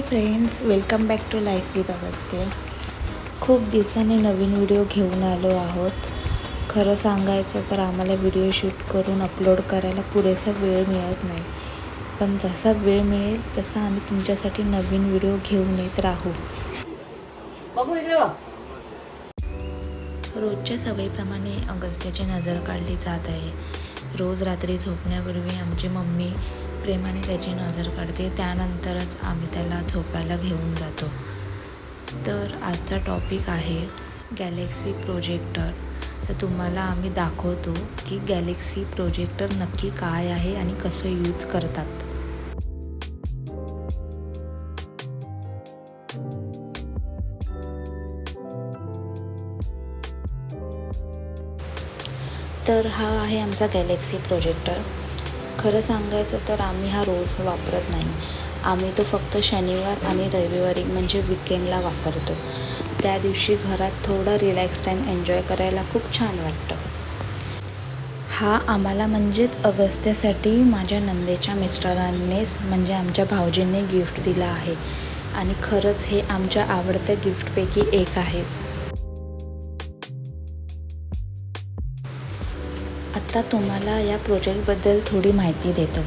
Friends, welcome back to life with Agastya. खूप दिवसांनी नवीन video घेऊन आलो आहोत. खरं सांगायचं तर आम्हाला व्हिडिओ शूट करून अपलोड करायला पुरेसा वेळ मिळत नाही, पण जसा वेळ मिळेल तसा आम्ही तुमच्यासाठी नवीन व्हिडिओ घेऊन येत राहू. रोजच्या सवयीप्रमाणे अगस्त्याची नजर काढली जात आहे. रोज रात्री झोपण्यापूर्वी आमची मम्मी प्रेमाने त्याची नजर काढते, त्यानंतरच आम्ही त्याला झोपायला घेऊन जातो. तर आजचा टॉपिक आहे गॅलेक्सी प्रोजेक्टर. तर तुम्हाला आम्ही दाखवतो की गॅलेक्सी प्रोजेक्टर नक्की काय आहे आणि कसं यूज करतात. तर हा आहे आमचा गॅलेक्सी प्रोजेक्टर. खरं सांगायचं तर आम्ही हा रोज वापरत नाही. आम्ही तो फक्त शनिवार आणि रविवारी म्हणजे विकेंडला वापरतो. त्या दिवशी घरात थोडा रिलॅक्स टाईम एन्जॉय करायला खूप छान वाटतं. हा आम्हाला म्हणजेच अगस्त्यासाठी माझ्या नंदेच्या मिस्टरांनीच म्हणजे आमच्या भाऊजींनी गिफ्ट दिला आहे आणि खरंच हे आमच्या आवडत्या गिफ्टपैकी एक आहे. आता तुम्हाला या प्रोजेक्टबद्दल थोडी माहिती देतो.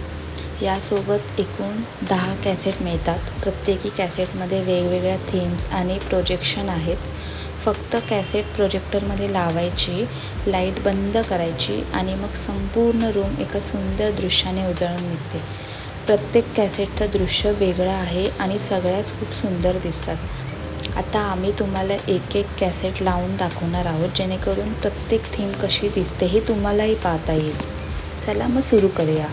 यासोबत एकूण 10 कॅसेट मिळतात. प्रत्येकी कॅसेटमध्ये वेगवेगळ्या थीम्स आणि प्रोजेक्शन आहेत. फक्त कॅसेट प्रोजेक्टरमध्ये लावायची, लाईट बंद करायची आणि मग संपूर्ण रूम एका सुंदर दृश्याने उजळून निघते. प्रत्येक कॅसेटचं दृश्य वेगळं आहे आणि सगळ्याच खूप सुंदर दिसतात. आता आम्ही तुम्हाला एक एक कॅसेट लावून दाखवणार आहोत, जेणेकरून प्रत्येक थीम कशी दिसते हे तुम्हालाही पाहता येईल. चला मग सुरू करूया.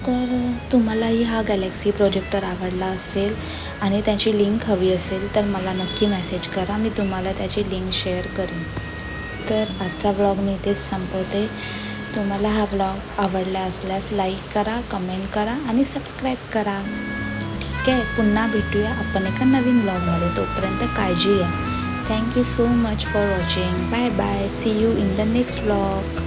तर तुम्हालाही हा गॅलेक्सी प्रोजेक्टर आवडला असेल आणि त्याची लिंक हवी असेल तर मला नक्की मेसेज करा, मी तुम्हाला त्याची लिंक शेअर करेन. तर आजचा ब्लॉग मी इथेच संपवते. तुम्हाला हा ब्लॉग आवडला असल्यास लाईक करा, कमेंट करा आणि सबस्क्राईब करा. ठीक आहे, पुन्हा भेटूया आपण एका नवीन ब्लॉगमध्ये. तोपर्यंत काळजी घ्या. Thank you so much for watching. Bye bye. See you in the next blog.